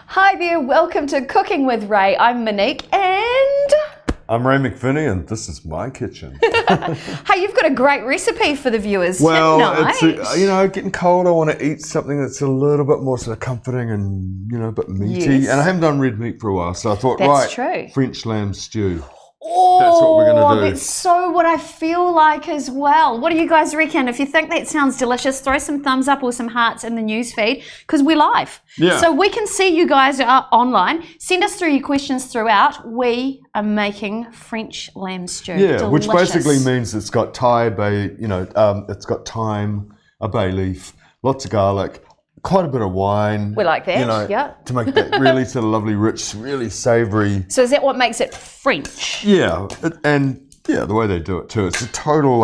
Hi there, welcome to Cooking with Ray. I'm Monique and... I'm Ray McVinnie and this is my kitchen. Hey, you've got a great recipe for the viewers tonight. It's getting cold. I want to eat something that's a little bit more sort of comforting and, a bit meaty. Yes. And I haven't done red meat for a while, so I thought, That's true. French lamb stew. Oh, That's what we're going to do. That's so what I feel like as well. What do you guys reckon? If you think that sounds delicious, throw some thumbs up or some hearts in the news feed because we're live. Yeah. So we can see you guys are online. Send us through your questions throughout. We are making French lamb stew. Yeah, Delicious. which basically means it's got it's got thyme, a bay leaf, lots of garlic, quite a bit of wine. We like that, yeah. To make that really sort of lovely, rich, really savoury. So is that what makes it French? Yeah, the way they do it too. It's a total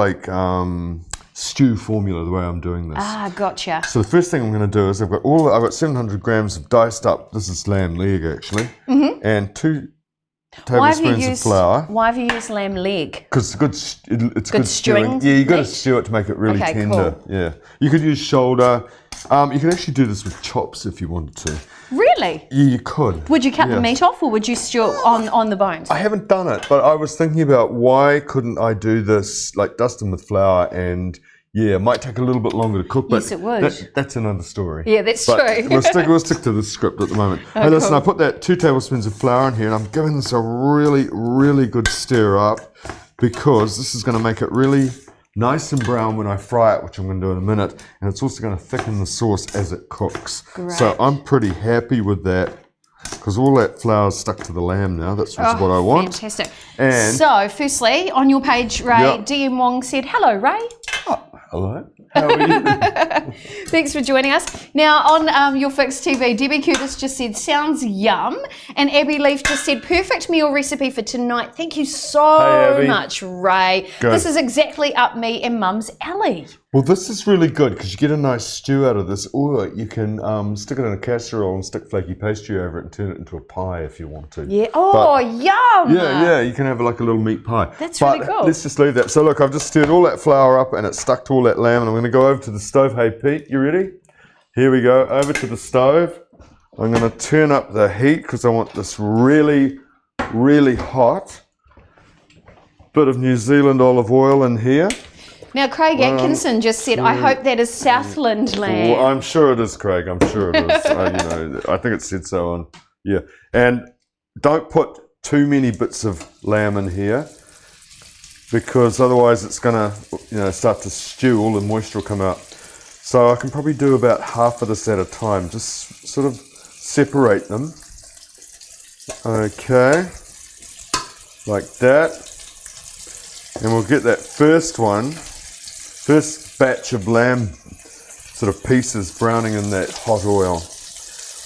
stew formula, the way I'm doing this. Ah, gotcha. So the first thing I'm going to do is I've got 700 grams of diced up, this is lamb leg actually, and 2 tablespoons of flour. Why have you used lamb leg? Because it's good stewing. stewing Yeah, you got to meat? stew it to make it really Okay, tender. cool. Yeah, you could use shoulder. You could actually do this with chops if you wanted to. Really? Yeah, you could. Would you cut the meat off or would you stew it on the bones? I haven't done it, but I was thinking about why couldn't I do this, like dust them with flour and it might take a little bit longer to cook, but Yes, it would. That's another story. Yeah, that's But true. we'll stick to the script at the moment. Hey, listen, cool. I put that 2 tablespoons of flour in here and I'm giving this a really, really good stir up because this is going to make it really nice and brown when I fry it, which I'm going to do in a minute, and it's also going to thicken the sauce as it cooks. Great. So I'm pretty happy with that because all that flour's stuck to the lamb now. That's what I want. Fantastic. And So, firstly, on your page, Ray, Yep. DM Wong said, hello, Ray. hello, how are you? Thanks for joining us. Now, on YourFixTV, Debbie Curtis just said, sounds yum. And Abby Leaf just said, perfect meal recipe for tonight. Thank you Hey, so Abby. much, Ray. Good. This is exactly up me and Mum's alley. Well, this is really good because you get a nice stew out of this, or you can stick it in a casserole and stick flaky pastry over it and turn it into a pie if you want to. Yeah. Oh, yum. Yeah, you can have like a little meat pie. That's But really cool. let's just leave that. So look, I've just stirred all that flour up and it's stuck to all that lamb, and I'm going to go over to the stove. Hey, Pete, you ready? Here we go, over to the stove. I'm going to turn up the heat because I want this really, really hot. Bit of New Zealand olive oil in here. Now, Craig Atkinson just said, I hope that is Southland lamb. Well, I'm sure it is, Craig. I'm sure it is. I think it said so on. Yeah, and don't put too many bits of lamb in here because otherwise it's gonna, start to stew. All the moisture will come out. So I can probably do about half of this at a time. Just sort of separate them. Okay, like that, and we'll get that first batch of lamb sort of pieces browning in that hot oil.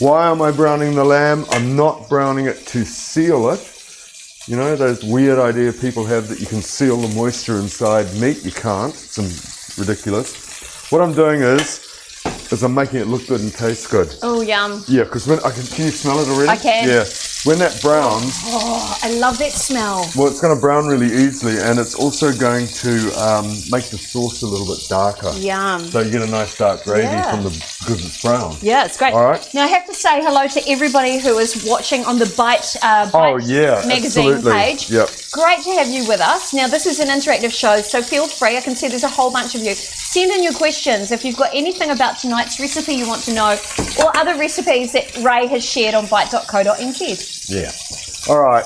Why am I browning the lamb? I'm not browning it to seal it. You know, those weird idea people have that you can seal the moisture inside meat. You can't. It's ridiculous. What I'm doing is I'm making it look good and taste good. Oh, yum. Yeah, because can you smell it already? I can. Yeah. When that browns, Oh, I love that smell. well, it's going to brown really easily, and it's also going to make the sauce a little bit darker. Yum. So you get a nice dark gravy because it's brown. Yeah, it's great. All right. Now, I have to say hello to everybody who is watching on the Bite magazine absolutely. page. Yep. Great to have you with us. Now, this is an interactive show, so feel free. I can see there's a whole bunch of you. Send in your questions if you've got anything about tonight's recipe you want to know, or other recipes that Ray has shared on bite.co.nz. Yeah. All right.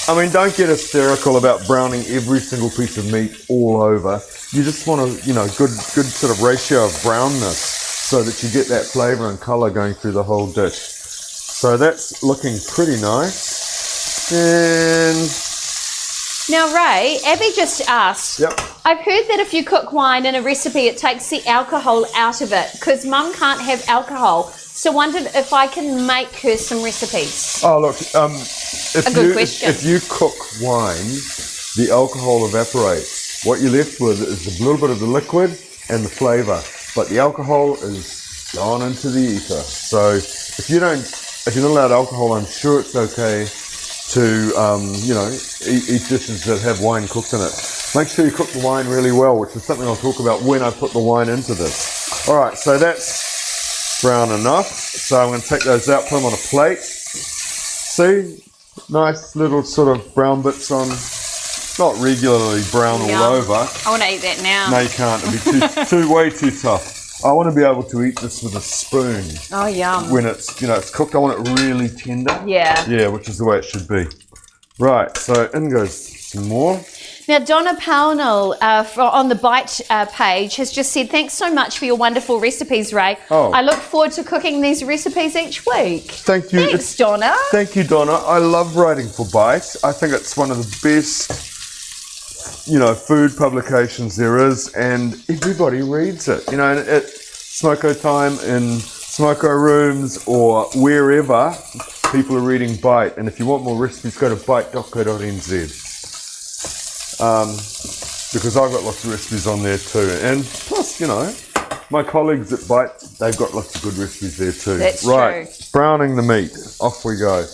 I mean, don't get hysterical about browning every single piece of meat all over. You just want a, good sort of ratio of brownness so that you get that flavour and colour going through the whole dish. So that's looking pretty nice. And Now, Ray, Abby just asked, Yep. I've heard that if you cook wine in a recipe, it takes the alcohol out of it because Mum can't have alcohol. So wondered if I can make her some recipes. Oh, look, good question. if you cook wine, the alcohol evaporates. What you're left with is a little bit of the liquid and the flavour, but the alcohol is gone into the ether. So if you're not allowed alcohol, I'm sure it's okay to, eat dishes that have wine cooked in it. Make sure you cook the wine really well, which is something I'll talk about when I put the wine into this. All right, so that's brown enough. So I'm going to take those out, put them on a plate. See? Nice little sort of brown bits on, not regularly brown all over. I want to eat that now. No, you can't. It'll be way too tough. I want to be able to eat this with a spoon. Oh, yum. When it's, it's cooked, I want it really tender. Yeah. Yeah, which is the way it should be. Right, so in goes some more. Now, Donna Pownell on the Bite page has just said, thanks so much for your wonderful recipes, Ray. Oh. I look forward to cooking these recipes each week. Thank you. Thanks, Donna. Thank you, Donna. I love writing for Bite. I think it's one of the best, food publications there is, and everybody reads it. And at Smoko time in Smoko rooms or wherever, people are reading Bite. And if you want more recipes, go to bite.co.nz. Because I've got lots of recipes on there too, and plus, my colleagues at Bite, they've got lots of good recipes there too. That's right, true. Browning the meat. Off we go.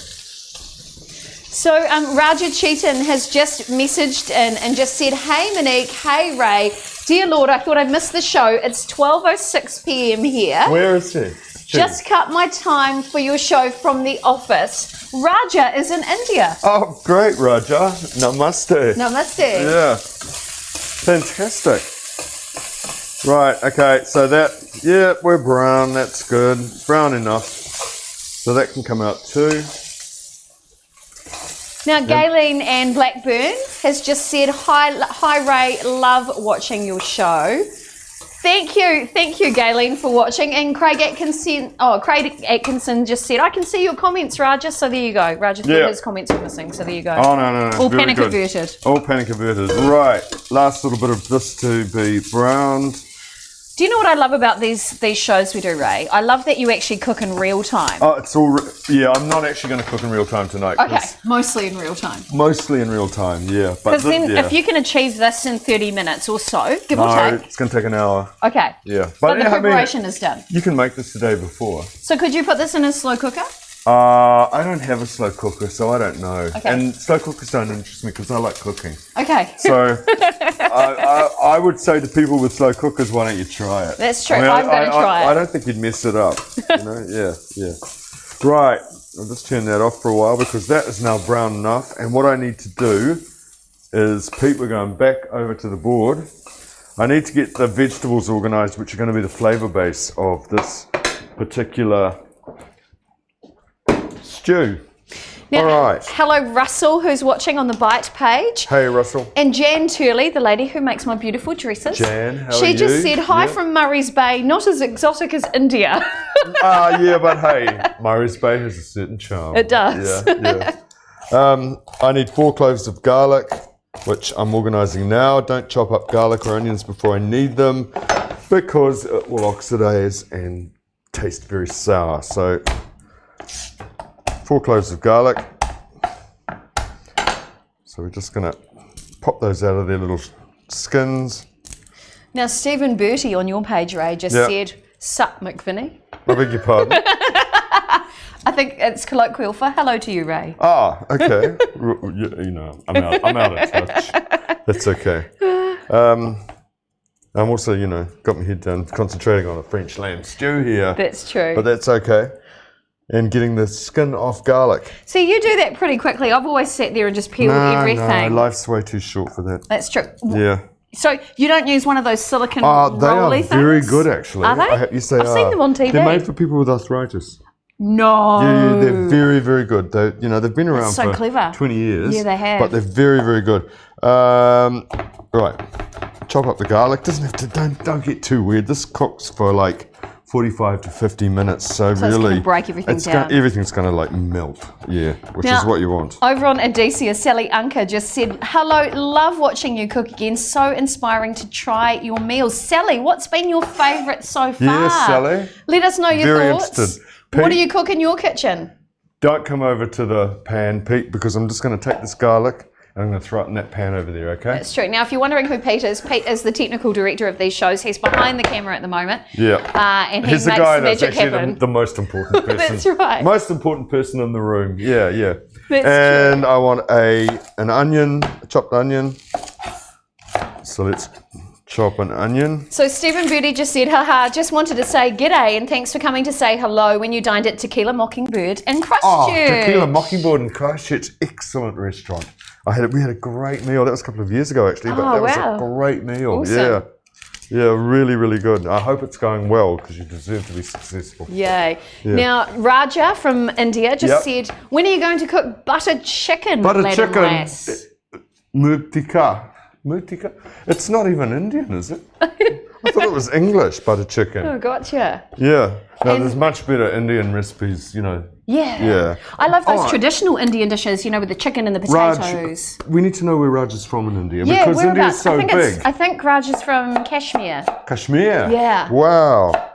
So Raja Chetan has just messaged in and just said, hey Monique, hey Ray, dear Lord, I thought I'd missed the show. It's 12:06 p.m. here. Where is he? Just cut my time for your show from the office. Raja is in India. Oh, great, Raja. Namaste. Namaste. Yeah. Fantastic. Right, okay, so we're brown. That's good. Brown enough. So that can come out too. Now, Gayleen and Blackburn has just said, hi Ray, love watching your show. Thank you, Gayleen, for watching. And Craig Atkinson just said, I can see your comments, Raja. So there you go. Raja thought his comments were missing. So there you go. Oh, no. All panic averted. All panic averted. Right. Last little bit of this to be browned. Do you know what I love about these shows we do, Ray? I love that you actually cook in real time. Oh, it's all... I'm not actually going to cook in real time tonight. Okay, mostly in real time. Mostly in real time, yeah. Because then if you can achieve this in 30 minutes or so, give or take. No, it's going to take an hour. Okay. Yeah. But the preparation is done. You can make this the day before. So could you put this in a slow cooker? I don't have a slow cooker, so I don't know. Okay. And slow cookers don't interest me because I like cooking. Okay. So I would say to people with slow cookers, why don't you try it? That's true. I'm going to try it. I don't think you'd mess it up. Yeah. Right. I'll just turn that off for a while because that is now brown enough. And what I need to do is, we're going back over to the board. I need to get the vegetables organised, which are going to be the flavour base of this particular stew. Now, all right. Hello, Russell, who's watching on the Bite page. Hey, Russell. And Jan Turley, the lady who makes my beautiful dresses. Jan, how are She you? just said, hi from Murray's Bay, not as exotic as India. Yeah, but hey, Murray's Bay has a certain charm. It does. Yeah. I need 4 cloves of garlic, which I'm organising now. Don't chop up garlic or onions before I need them because it will oxidise and taste very sour. So 4 cloves of garlic. So we're just going to pop those out of their little skins. Now, Stephen Bertie on your page, Ray, just said, sup, McVinnie. I beg your pardon. I think it's colloquial for hello to you, Ray. Ah, okay. I'm out of touch. That's okay. I'm also, got my head down concentrating on a French lamb stew here. That's true. But that's okay. And getting the skin off garlic. See, you do that pretty quickly. I've always sat there and just peeled everything. No, life's way too short for that. That's true. Yeah. So you don't use one of those silicone they rolly are things? very good, actually. Are they? Yes, they I've seen them on TV. They're made for people with arthritis. No. Yeah, they're very, very good. They've been around so for clever. 20 years. Yeah, they have. But they're very, very good. Right. Chop up the garlic. Doesn't have to. Don't get too weird. This cooks for like 45 to 50 minutes. So really, it's going to break everything down. Everything's going to like melt. Yeah, which is what you want. Over on Odysseus, Sally Unker just said, hello, love watching you cook again. So inspiring to try your meals. Sally, what's been your favourite so far? Yes, Sally. Let us know your very thoughts. Interested. Pete, what do you cook in your kitchen? Don't come over to the pan, Pete, because I'm just going to take this garlic and I'm going to throw it in that pan over there, okay? That's true. Now, if you're wondering who Pete is the technical director of these shows. He's behind the camera at the moment. Yeah. And he He's the makes guy the that's magic actually happen. the most important person. That's right. Most important person in the room. Yeah. That's and true. I want a chopped onion. So let's chop an onion. So Stephen Beauty just said, haha, just wanted to say g'day and thanks for coming to say hello when you dined at Tequila Mockingbird in Christchurch. Oh, Tequila Mockingbird in Christchurch, excellent restaurant. We had a great meal. That was a couple of years ago actually, but that was a great meal. Awesome. Yeah, really, really good. I hope it's going well because you deserve to be successful. Yay. Yeah. Now, Raja from India just said, when are you going to cook buttered chicken? Buttered chicken, murtika. Murtika? It's not even Indian, is it? I thought it was English, buttered chicken. Oh, gotcha. Yeah. No, there's much better Indian recipes, you know. Yeah. I love those traditional Indian dishes, you know, with the chicken and the potatoes. Raj, we need to know where Raj is from in India. Yeah, because India is so big. I think Raj is from Kashmir. Kashmir? Yeah. Wow.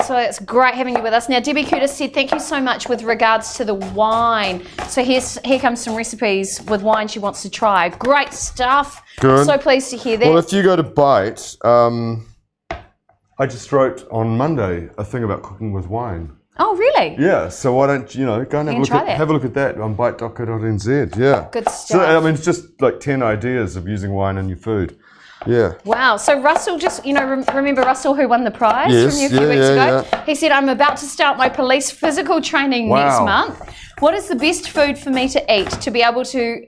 So it's great having you with us. Now, Debbie Curtis said, thank you so much with regards to the wine. So here comes some recipes with wine she wants to try. Great stuff. Good. So pleased to hear that. Well, if you go to Bite, I just wrote on Monday a thing about cooking with wine. Oh, really? Yeah, so why don't you go and have a look at that on bite.co.nz. Yeah. Good stuff. So, I mean, it's just like 10 ideas of using wine in your food. Yeah. Wow. So Russell just, remember Russell who won the prize from you a few weeks ago? Yeah. He said, I'm about to start my police physical training next month. What is the best food for me to eat to be able to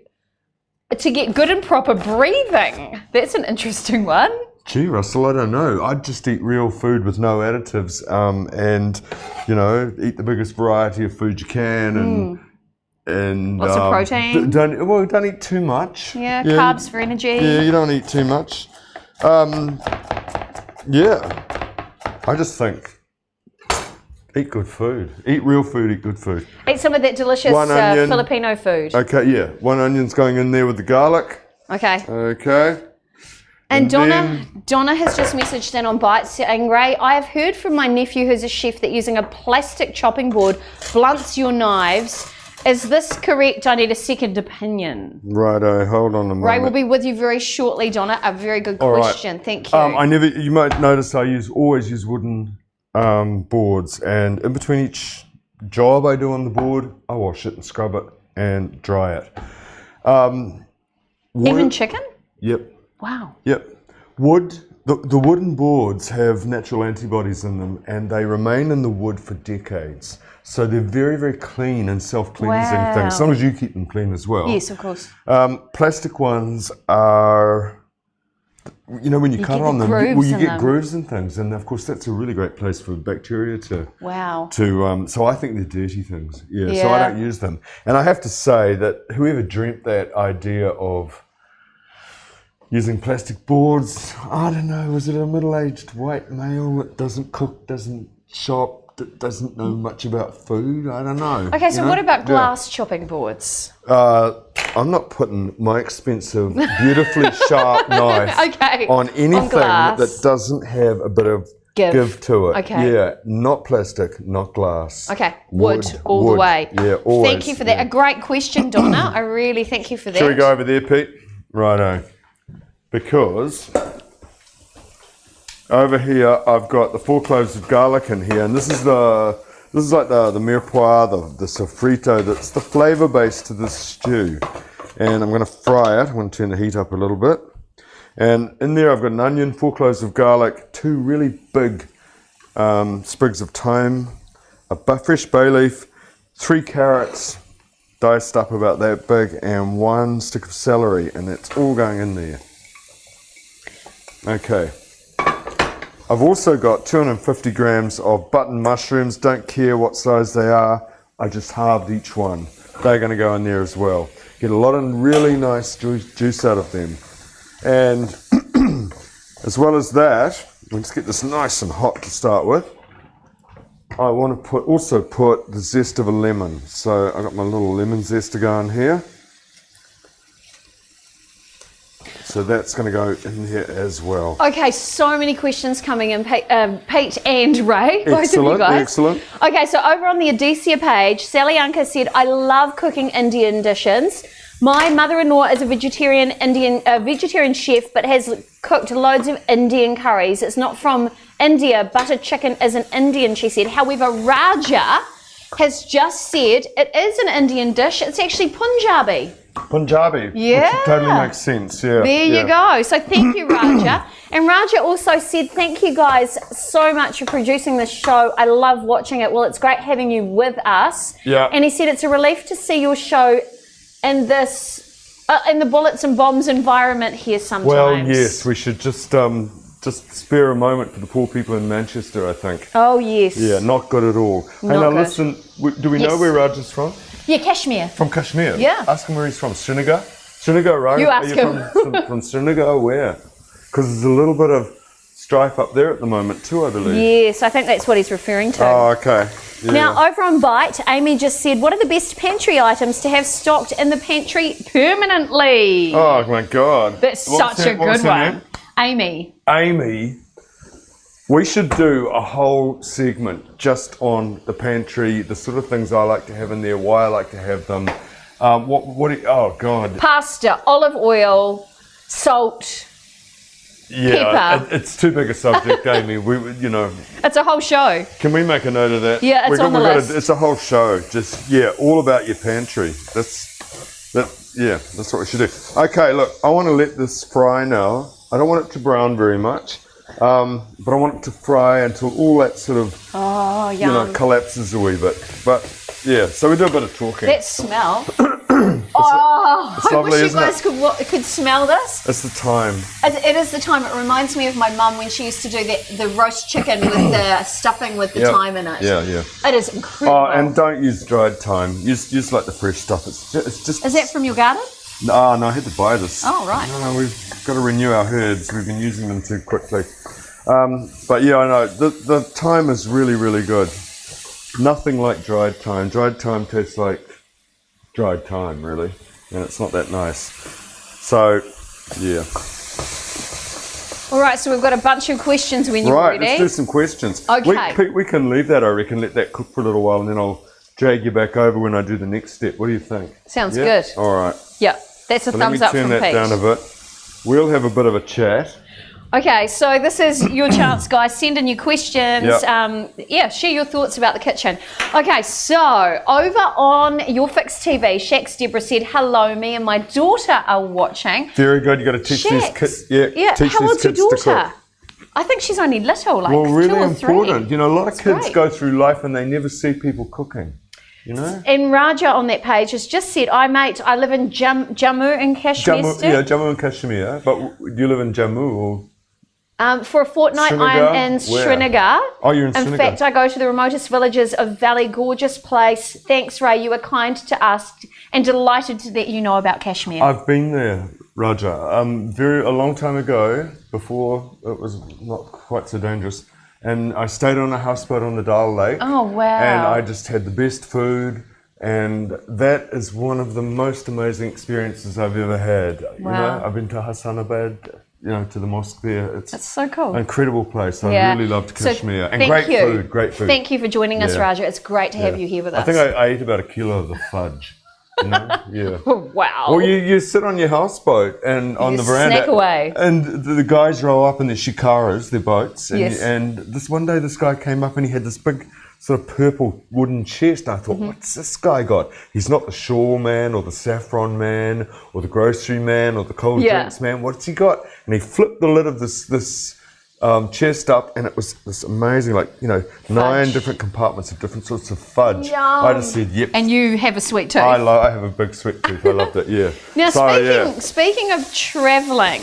get good and proper breathing? That's an interesting one. Gee, Russell, I don't know. I'd just eat real food with no additives and, eat the biggest variety of food you can and lots of protein. Don't eat too much. Yeah, carbs for energy. Yeah, you don't eat too much. I just think eat good food. Eat real food, eat good food. Eat some of that delicious Filipino food. Okay, yeah. One onion's going in there with the garlic. Okay. And Donna has just messaged in on Byte saying, Ray, I have heard from my nephew who's a chef that using a plastic chopping board blunts your knives. Is this correct? I need a second opinion. Righto, hold on a moment. Ray will be with you very shortly, Donna. A very good question. Right. Thank you. You might notice I always use wooden boards, and in between each job I do on the board, I wash it and scrub it and dry it. Even chicken? Yep. Wow. Yep. The wooden boards have natural antibodies in them and they remain in the wood for decades. So they're very, very clean and self-cleansing things, as long as you keep them clean as well. Yes, of course. Plastic ones are, when you cut on them, you get grooves and things. And of course, that's a really great place for bacteria to. Wow. So I think they're dirty things. Yeah, so I don't use them. And I have to say that whoever dreamt that idea of using plastic boards, I don't know, was it a middle-aged white male that doesn't cook, doesn't shop, that doesn't know much about food? I don't know. Okay, so what about glass chopping boards? I'm not putting my expensive, beautifully sharp knife on anything that doesn't have a bit of give to it. Okay. Yeah, not plastic, not glass. Okay, wood all the way. Yeah, always. Thank you for that. A great question, Donna. I really thank you for that. Shall we go over there, Pete? Righto. Because over here I've got the 4 cloves of garlic in here, and this is like the mirepoix, the sofrito, that's the flavour base to this stew. And I'm going to fry it. I'm going to turn the heat up a little bit. And in there I've got an onion, 4 cloves of garlic, 2 really big sprigs of thyme, a fresh bay leaf, 3 carrots diced up about that big, and 1 stick of celery, and that's all going in there. Okay, I've also got 250 grams of button mushrooms. Don't care what size they are, I just halved each one. They're going to go in there as well. Get a lot of really nice juice out of them. And as well as that, let's get this nice and hot to start with. I want to also put the zest of a lemon. So I've got my little lemon zest to go in here. So that's going to go in here as well. Okay, so many questions coming in, Pete and Ray, both of you guys. Excellent. Okay, so over on the Odysseus page, Sally Anka said, I love cooking Indian dishes. My mother-in-law is a vegetarian chef, but has cooked loads of Indian curries. It's not from India. Butter chicken isn't Indian, she said. However, Raja has just said it is an Indian dish. It's actually Punjabi. Punjabi. Yeah. Which totally makes sense. Yeah. There you go. So thank you, Raja. And Raja also said, thank you guys so much for producing this show. I love watching it. Well, it's great having you with us. Yeah. And he said it's a relief to see your show in this, in the bullets and bombs environment here sometimes. Well, yes, we should just spare a moment for the poor people in Manchester, I think. Oh, yes. Yeah, not good at all. Hey, now good. listen, do we know where Raj is from? Yeah, Kashmir. From Kashmir? Yeah. Ask him where he's from. Srinagar? Srinagar, right? You ask him. From Srinagar, where? Because there's a little bit of strife up there at the moment too, I believe. Yes, I think that's what he's referring to. Oh, okay. Yeah. Now, over on Byte, Amy just said, what are the best pantry items to have stocked in the pantry permanently? Oh, my God. That's such a good one. Amy. Amy, we should do a whole segment just on the pantry, the sort of things I like to have in there, why I like to have them. Oh, God. Pasta, olive oil, salt, pepper. It's too big a subject, Amy. It's a whole show. Can we make a note of that? Yeah, it's on the list. It's a whole show. Just, all about your pantry. That's what we should do. Okay, look, I want to let this fry now. I don't want it to brown very much, but I want it to fry until all that sort of, collapses a wee bit. But, so we do a bit of talking. That smell. It's I lovely, wish you isn't guys could smell this. It's the time. It is the time. It reminds me of my mum when she used to do the roast chicken with the stuffing with the thyme in it. Yeah. It is incredible. Oh, and don't use dried thyme. Use like the fresh stuff. It's just. Is that from your garden? No, I had to buy this. Oh, right. No, we've got to renew our herds. We've been using them too quickly. But yeah, I know. The thyme is really, really good. Nothing like dried thyme. Dried thyme tastes like dried thyme, really. And it's not that nice. So, yeah. All right, so we've got a bunch of questions when you're ready. Right, let's do some questions. Okay. We can leave that, I reckon, let that cook for a little while, and then I'll drag you back over when I do the next step. What do you think? Sounds good. All right. Yeah, that's a thumbs up from Pete. Let me turn that down a bit. We'll have a bit of a chat. Okay, so this is your chance, guys. Send in your questions. Yep. Share your thoughts about the kitchen. Okay, so over on YourFixTV, Shax Deborah said, hello, me and my daughter are watching. Very good. You got to teach these kids. Teach how these old's your kids daughter? to cook. I think she's only little, like well, really 2 or 3. important. You know, a lot of kids great. go through life and they never see people cooking. You know? And Raja on that page has just said, I live in Jammu in Kashmir. Jammu and Kashmir. But do you live in Jammu or? For a fortnight, Srinagar? I'm in Where? Srinagar. Oh, you're in Srinagar. In fact, I go to the remotest villages of Valley. Gorgeous place. Thanks, Ray. You were kind to ask and delighted that you know about Kashmir. I've been there, Raja. A long time ago, before it was not quite so dangerous. And I stayed on a houseboat on the Dal Lake. Oh, wow. And I just had the best food. And that is one of the most amazing experiences I've ever had. Wow. You know, I've been to Hassanabad, to the mosque there. That's so cool. An incredible place. I really loved Kashmir. So and great food. Thank you for joining us, Raja. It's great to have you here with us. I think I ate about 1 kilo of the fudge. You know? Yeah. Wow. Well, you sit on your houseboat and on the veranda. Snack away. And the guys roll up in their shikaras, their boats. And, Yes. and one day this guy came up and he had this big sort of purple wooden chest. I thought, what's this guy got? He's not the shawl man or the saffron man or the grocery man or the cold drinks man. What's he got? And he flipped the lid of this chest up, and it was this amazing, 9 different compartments of different sorts of fudge. Yum. I just said, yep. And you have a sweet tooth. I have a big sweet tooth. I loved it, yeah. Now, speaking of travelling,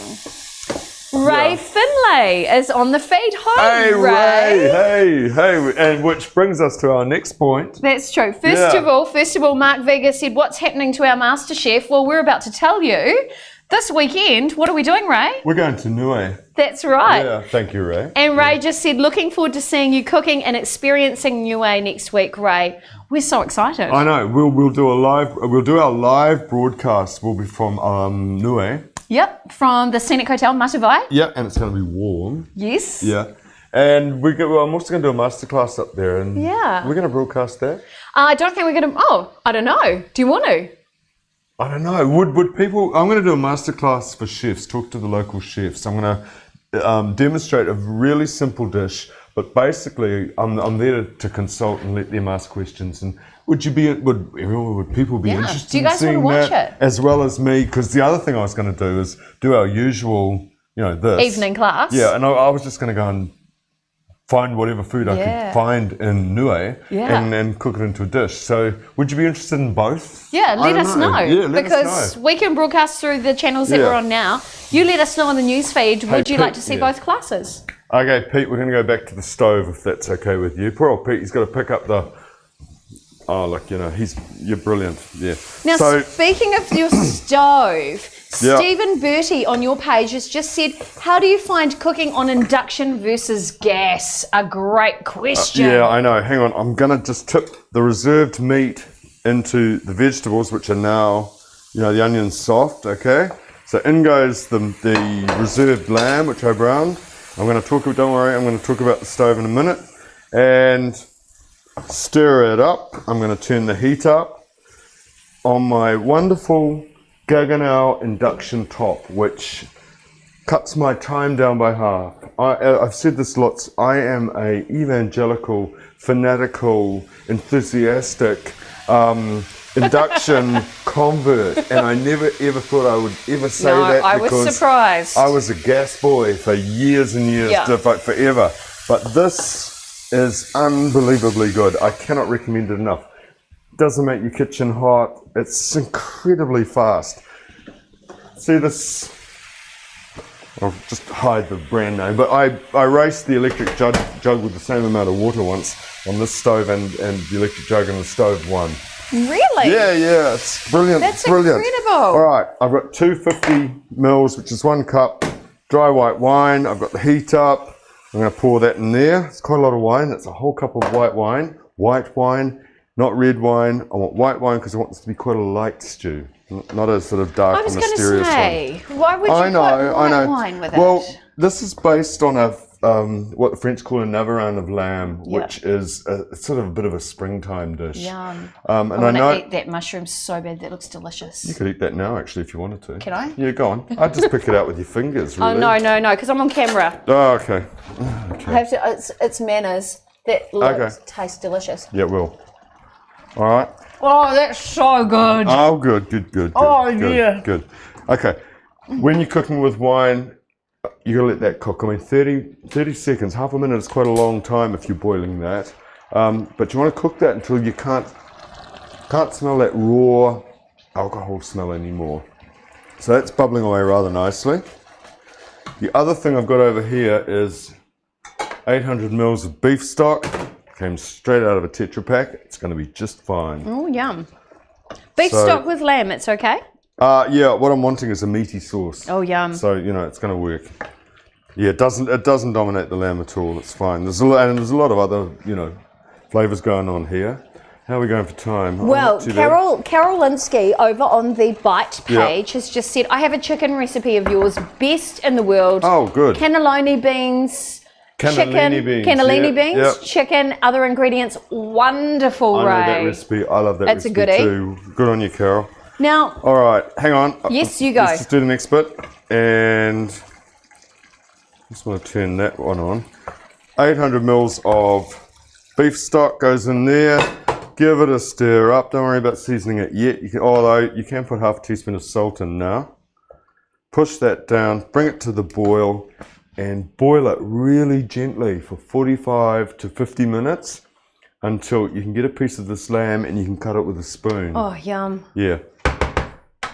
Ray Finlay is on the feed. Hi, Hey, Ray. Hey. And which brings us to our next point. That's true. First of all, Mark Vega said, what's happening to our MasterChef? Well, we're about to tell you. This weekend, what are we doing, Ray? We're going to Niue. That's right. Yeah, thank you, Ray. And Ray just said, looking forward to seeing you cooking and experiencing Niue next week, Ray. We're so excited. I know. We'll do our live broadcast. Will be from Niue. Yep, from the Scenic Hotel, Matavai. Yeah, and it's going to be warm. Yes. Yeah. And I'm also going to do a masterclass up there. And we're going to broadcast that. I don't think we're going to. I don't know. Do you want to? I don't know. Would people? I'm going to do a masterclass for chefs. Talk to the local chefs. I'm going to demonstrate a really simple dish, But basically, I'm there to consult and let them ask questions. And would people be interested Do you guys in seeing want to watch that it? as well as me? Because the other thing I was going to do is do our usual, this Evening class. Yeah, and I was just going to go and find whatever food I could find in Nue and cook it into a dish. So would you be interested in both? Yeah, let us know. Yeah, let because us know. we can broadcast through the channels that we're on now. You let us know on the news feed. Would you Pete, like to see both classes? Okay, Pete, we're going to go back to the stove if that's okay with you. Poor old Pete, he's got to pick up the... Oh, look, you're brilliant. Yeah. Now, speaking of your stove, Stephen Bertie on your page has just said, how do you find cooking on induction versus gas? A great question. Yeah, I know. Hang on. I'm going to just tip the reserved meat into the vegetables, which are now, the onions soft, okay? So in goes the reserved lamb, which I browned. Don't worry, I'm going to talk about the stove in a minute. And stir it up. I'm going to turn the heat up on my wonderful Gaggenau induction top, which cuts my time down by half. I've said this lots. I am a evangelical, fanatical, enthusiastic induction convert, and I never ever thought I would ever say that. I was surprised. I was a gas boy for years and years, forever. But this is unbelievably good. I cannot recommend it enough. Doesn't make your kitchen hot. It's incredibly fast. See this? I'll just hide the brand name, but I raced the electric jug with the same amount of water once on this stove, and the electric jug and the stove won. Really? Yeah, it's brilliant. That's brilliant. Incredible. All right, I've got 250 mils, which is 1 cup dry white wine. I've got the heat up. I'm going to pour that in there. It's quite a lot of wine. That's a whole cup of white wine. White wine, not red wine. I want white wine because I want this to be quite a light stew, not a sort of dark and mysterious one. I was going to say, why would you put white wine with it? Well, this is based on what the French call a navarone of lamb, which is sort of a bit of a springtime dish. Yum. And I want to eat that mushroom so bad. That looks delicious. You could eat that now, actually, if you wanted to. Can I? Yeah, go on. I'd just pick it out with your fingers, really. Oh, no, because I'm on camera. Oh, okay. I have to, it's manners. That tastes delicious. Yeah, it will. All right. Oh, that's so good. Oh, good. Oh, yeah. Good. Okay. When you're cooking with wine, you gotta let that cook. I mean, 30 seconds, half a minute is quite a long time if you're boiling that. But you want to cook that until you can't smell that raw alcohol smell anymore. So that's bubbling away rather nicely. The other thing I've got over here is 800 mils of beef stock. Came straight out of a Tetra Pak. It's going to be just fine. Oh, yum. Beef stock with lamb, it's okay? Yeah, what I'm wanting is a meaty sauce. Oh, yum. So, it's going to work. Yeah, it doesn't dominate the lamb at all. It's fine. There's a lot of other, flavors going on here. How are we going for time? Well, Carol Linsky over on the Bite page has just said, I have a chicken recipe of yours, best in the world. Oh, good. Cannellini beans. Cannellini beans, chicken, other ingredients. Wonderful, Ray. I know that recipe. I love that That's recipe a goodie. too. Good on you, Carol. Now, all right, hang on. Yes, you go. Let's just do the next bit, and just want to turn that one on. 800 mils of beef stock goes in there. Give it a stir up. Don't worry about seasoning it yet. Although you can put half a teaspoon of salt in now. Push that down. Bring it to the boil. And boil it really gently for 45 to 50 minutes until you can get a piece of this lamb and you can cut it with a spoon. Oh, yum. Yeah.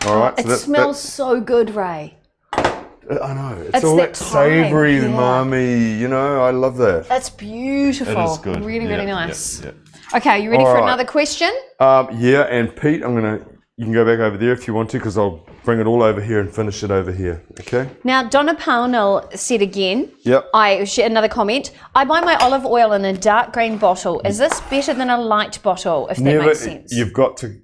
All right. It smells so good, Ray. I know. It's all that savoury, umami, I love that. That's beautiful. It is good. Really, really nice. Yeah. Okay, you ready for another question? Yeah, and Pete, you can go back over there if you want to, because I'll bring it all over here and finish it over here, okay? Now, Donna Pownell said again, another comment, I buy my olive oil in a dark green bottle. Is this better than a light bottle, if that makes sense? You've got to,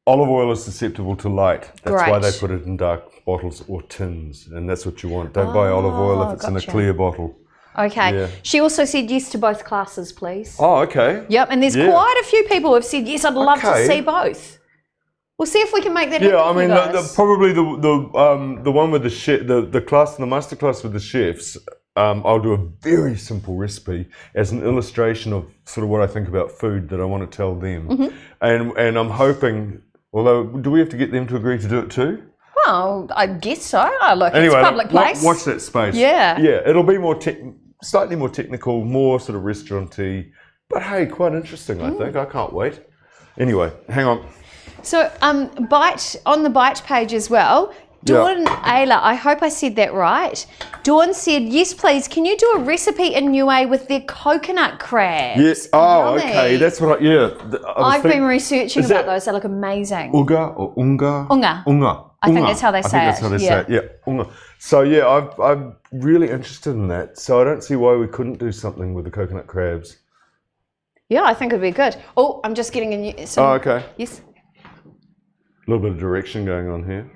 olive oil is susceptible to light. That's why they put it in dark bottles or tins, and that's what you want. Don't buy olive oil if it's in a clear bottle. Okay. Yeah. She also said yes to both classes, please. Oh, okay. Yep, and there's quite a few people who have said, yes, I'd love to see both. We'll see if we can make that happen. Yeah, I mean, probably the one with the class, the master class with the chefs. I'll do a very simple recipe as an illustration of sort of what I think about food that I want to tell them. And I'm hoping, although, do we have to get them to agree to do it too? Well, I guess so. Oh, look, Anyway, it's a public place. watch that space. Yeah. Yeah, it'll be more slightly more technical, more sort of restaurant-y, but hey, quite interesting, I think. I can't wait. Anyway, hang on. So, on the Bite page as well, Dawn Ayla, I hope I said that right. Dawn said, yes, please, can you do a recipe in Niue with their coconut crabs? Yes. Oh, Yummy. okay. That's what I've been researching about those. They look amazing. Uga or unga? Unga. Unga. I think that's how they say it. I think that's how they say it. Yeah, unga. So yeah, I'm really interested in that. So I don't see why we couldn't do something with the coconut crabs. Yeah, I think it'd be good. Oh, I'm just getting a new... Oh, okay. Yes. A little bit of direction going on here.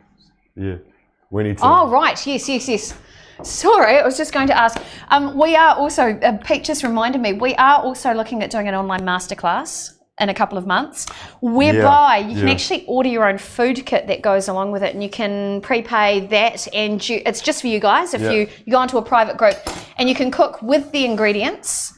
Yeah. We need to... Oh, right. Yes. Sorry, I was just going to ask. We are also, Pete just reminded me, we are also looking at doing an online masterclass in a couple of months, whereby you can actually order your own food kit that goes along with it, and you can prepay that, and it's just for you guys. If you go onto a private group, and you can cook with the ingredients.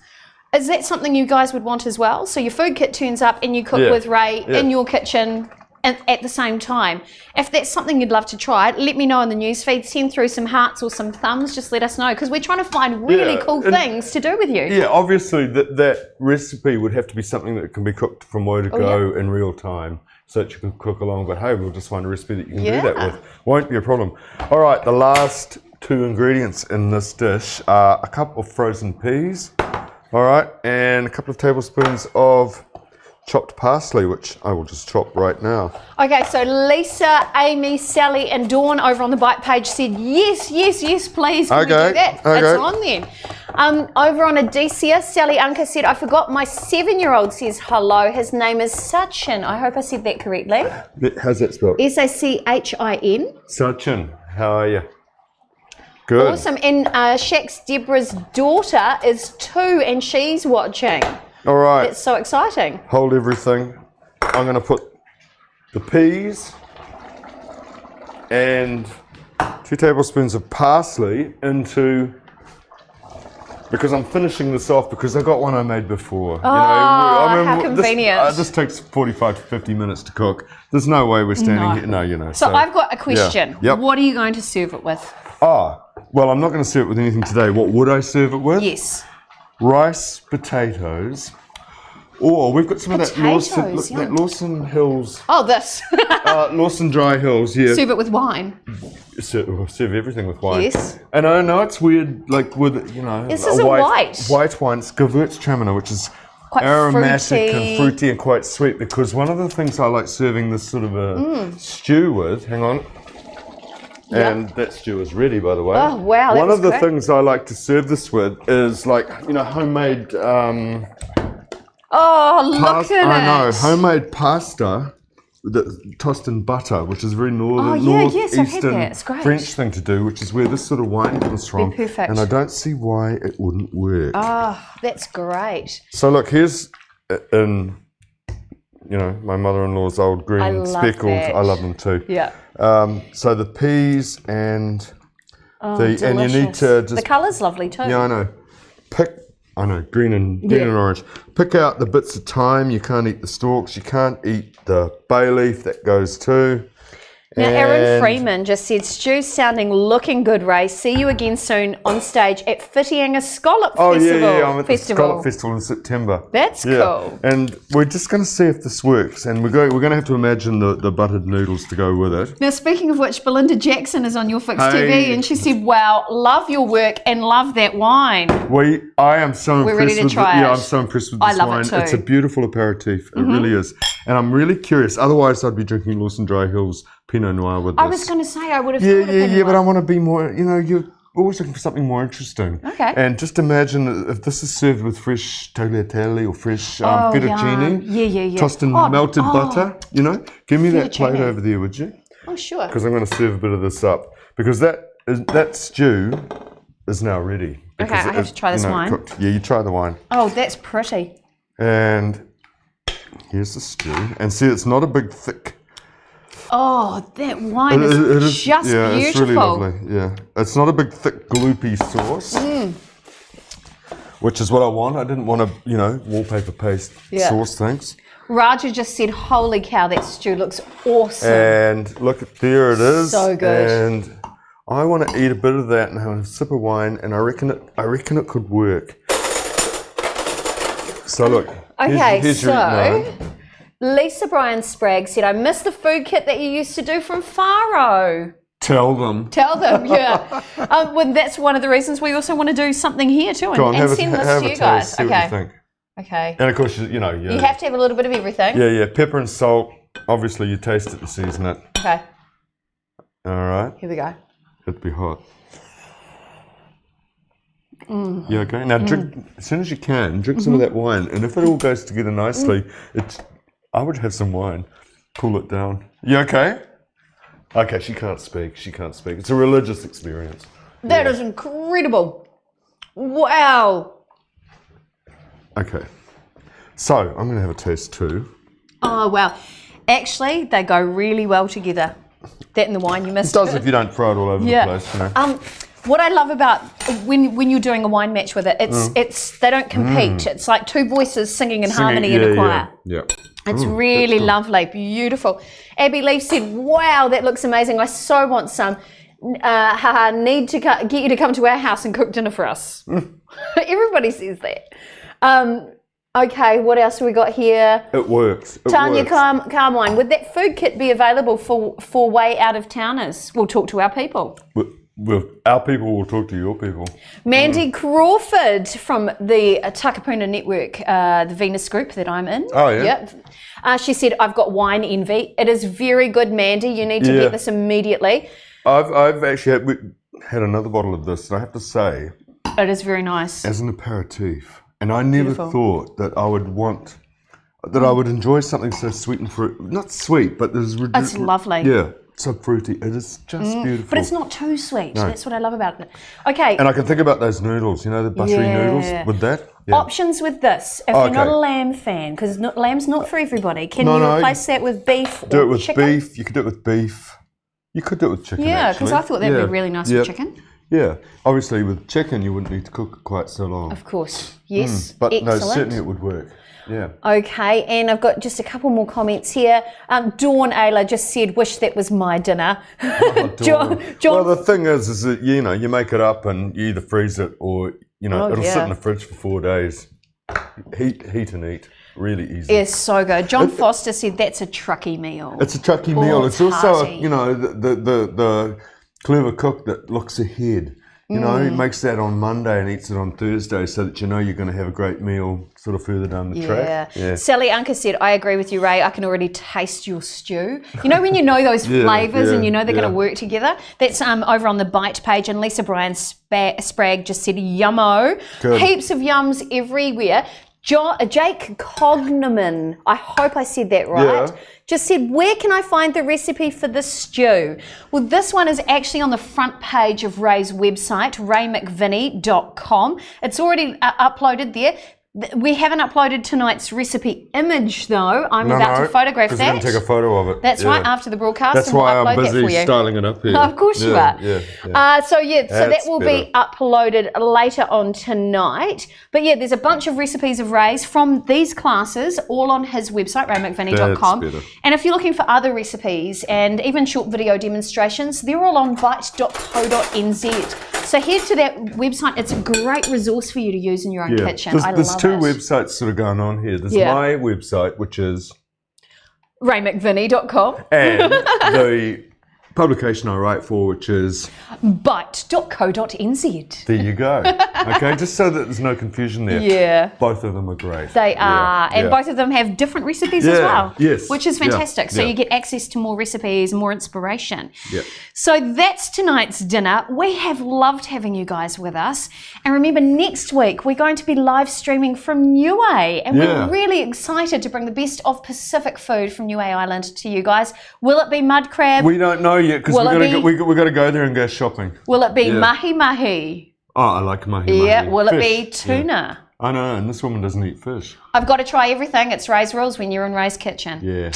Is that something you guys would want as well? So your food kit turns up, and you cook with Ray in your kitchen. And at the same time, if that's something you'd love to try, let me know in the newsfeed. Send through some hearts or some thumbs. Just let us know, because we're trying to find really cool things to do with you. Yeah, obviously that recipe would have to be something that can be cooked from where to go in real time, so that you can cook along. But hey, we'll just find a recipe that you can do that with. Won't be a problem. All right, the last two ingredients in this dish are a cup of frozen peas, all right, and a couple of tablespoons of chopped parsley, which I will just chop right now. Okay, so Lisa, Amy, Sally and Dawn over on the Bite page said, yes, please, can we do that? Okay. It's on then. Over on Odysseus, Sally Unca said, I forgot my 7-year-old says hello. His name is Sachin. I hope I said that correctly. How's that spelled? Sachin. Sachin, how are you? Good. Awesome. And Shaq's Deborah's daughter is 2 and she's watching. All right. It's so exciting. Hold everything. I'm going to put the peas and 2 tablespoons of parsley into, because I'm finishing this off because I got one I made before. How convenient. This takes 45 to 50 minutes to cook. There's no way we're standing here. No, So I've got a question. Yep. What are you going to serve it with? Well, I'm not going to serve it with anything today. What would I serve it with? Yes. Rice, potatoes, or we've got some of that Lawson Hills. Oh, this. Lawson Dry Hills, yeah. Serve it with wine. Serve everything with wine. Yes. And I know it's weird, like with, This is a white. White wine, it's Gewürztraminer, which is quite aromatic and fruity and quite sweet, because one of the things I like serving this sort of a stew with, hang on, and that stew is ready, by the way. Oh, wow. One of the things I like to serve this with is like, homemade... look at it. I know, homemade pasta tossed in butter, which is a very northeastern French thing to do, which is where this sort of wine comes from. Perfect. And I don't see why it wouldn't work. Oh, that's great. So look, here's in... my mother-in-law's old green speckled. I love them too. Yeah. So the peas and delicious. and you need to just, the colour's lovely too. Yeah, I know, green and orange. Pick out the bits of thyme. You can't eat the stalks. You can't eat the bay leaf that goes too. Now, Erin Freeman just said, Stew's looking good, Ray. See you again soon on stage at Whitianga Scallop Festival. Yeah, I'm at the Scallop Festival in September. That's cool. And we're just going to see if this works. And we're going to have to imagine the buttered noodles to go with it. Now, speaking of which, Belinda Jackson is on YourFixTV, and she said, wow, love your work and love that wine. I am so impressed. We're ready to try it. Yeah, I'm so impressed with this wine. I love it too. It's a beautiful aperitif. It really is. And I'm really curious. Otherwise, I'd be drinking Lawson Dry Hills Pinot Noir with this. I was going to say I would have thought of Pinot Noir. But I want to be more, you're always looking for something more interesting. Okay. And just imagine if this is served with fresh tagliatelle or fresh fettuccine, tossed in melted butter, Give me that plate over there, would you? Oh, sure. Because I'm going to serve a bit of this up. Because that stew is now ready. Okay, I have to try this wine. Cooked. Yeah, you try the wine. Oh, that's pretty. And here's the stew. And see, it's not a big, thick Oh, that wine is just beautiful. It's really lovely. Yeah, it's not a big, thick, gloopy sauce, which is what I want. I didn't want a, wallpaper paste sauce. Thanks. Raja just said, "Holy cow, that stew looks awesome!" And look, there it is. So good. And I want to eat a bit of that and have a sip of wine, and I reckon it could work. So look. Okay, here's your so Lisa Bryan Sprague said, "I miss the food kit that you used to do from Faro." Tell them. Yeah. Well, that's one of the reasons we also want to do something here too, and send this to you guys. See what you think. Okay. And of course, you have to have a little bit of everything. Yeah. Pepper and salt. Obviously, you taste it to season it. Okay. All right. Here we go. It'd be hot. Yeah, okay. Now drink as soon as you can. Drink some of that wine, and if it all goes together nicely, I would have some wine. Cool it down. You okay? Okay, she can't speak. It's a religious experience. That is incredible. Wow. Okay. So I'm going to have a taste too. Oh wow. Actually, they go really well together. That and the wine, you missed it. It does if you don't throw it all over the place. What I love about when you're doing a wine match with it, it's they don't compete. It's like two voices singing in harmony in a choir. Yeah. It's really lovely, beautiful. Abby Leaf said, "Wow, that looks amazing. I so want some. Need to get you to come to our house and cook dinner for us." Everybody says that. Okay, what else do we got here? It works. Tanya Carmine, would that food kit be available for way out of towners? We'll talk to our people. Our people will talk to your people. Mandy Crawford from the Takapuna Network, the Venus group that I'm in. Oh, yeah? Yep. She said, "I've got wine envy." It is very good, Mandy. You need to get this immediately. I've actually had another bottle of this, and I have to say... It is very nice. As an aperitif. And I never thought that I would enjoy something so sweet and fruit. Not sweet, but there's... It's lovely. Yeah. So fruity. It is just beautiful. But it's not too sweet. No. That's what I love about it. Okay. And I can think about those noodles, the buttery noodles with that. Yeah. Options with this. If you're not a lamb fan, because lamb's not for everybody, can you replace that with beef or do it with chicken? Beef. You could do it with beef. You could do it with chicken, yeah, because I thought that would be really nice with chicken. Yeah. Obviously, with chicken, you wouldn't need to cook it quite so long. Of course. Yes. But excellent. No, certainly it would work. Yeah. Okay, and I've got just a couple more comments here. Dawn Ayla just said, "Wish that was my dinner." Oh, John. Well, the thing is that you make it up and you either freeze it or it'll sit in the fridge for 4 days. Heat and eat, really easy. It's so good. John Foster said that's a trucky meal. It's a trucky meal. It's also the clever cook that looks ahead. He makes that on Monday and eats it on Thursday so that you're going to have a great meal sort of further down the track. Yeah. Sally Unker said, "I agree with you, Ray. I can already taste your stew." When you know those flavours and they're going to work together. That's over on the Bite page. And Lisa Bryan Sprague just said, "Yummo." Good. Heaps of yums everywhere. Jake Cogneman, I hope I said that right, just said, "Where can I find the recipe for this stew?" Well, this one is actually on the front page of Ray's website, raymcvinnie.com. It's already uploaded there. We haven't uploaded tonight's recipe image, though. I'm about to photograph that. We're going to take a photo of it. That's right, after the broadcast. That's why I'm busy styling it up here. Of course you are. So that will be uploaded later on tonight. But there's a bunch of recipes of Ray's from these classes, all on his website, raymcvinnie.com. And if you're looking for other recipes and even short video demonstrations, they're all on bite.co.nz. So head to that website. It's a great resource for you to use in your own kitchen. I love it. There's two websites sort of going on here. There's my website, which is raymcvinnie.com. And the publication I write for, which is bite.co.nz. There you go. Okay, just so that there's no confusion there. Yeah. Both of them are great. They are. And both of them have different recipes as well. Yes. Which is fantastic. So you get access to more recipes, more inspiration. Yeah. So that's tonight's dinner. We have loved having you guys with us. And remember, next week we're going to be live streaming from Niue. And we're really excited to bring the best of Pacific food from Niue Island to you guys. Will it be mud crab? We don't know yet because we've got to go there and go shopping. Will it be mahi-mahi? Oh, I like mahi-mahi. Yeah, will it be tuna? I know, and this woman doesn't eat fish. I've got to try everything. It's Ray's rules when you're in Ray's kitchen. Yeah.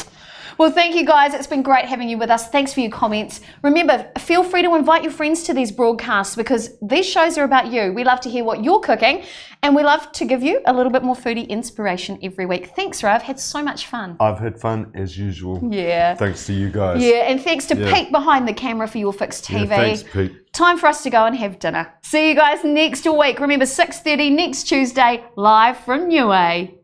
Well, thank you guys. It's been great having you with us. Thanks for your comments. Remember, feel free to invite your friends to these broadcasts because these shows are about you. We love to hear what you're cooking and we love to give you a little bit more foodie inspiration every week. Thanks, Ray. I've had so much fun. I've had fun as usual. Yeah. Thanks to you guys. Yeah, and thanks to Pete behind the camera for YourFixTV. Yeah, thanks, Pete. Time for us to go and have dinner. See you guys next week. Remember, 6:30 next Tuesday, live from Niue.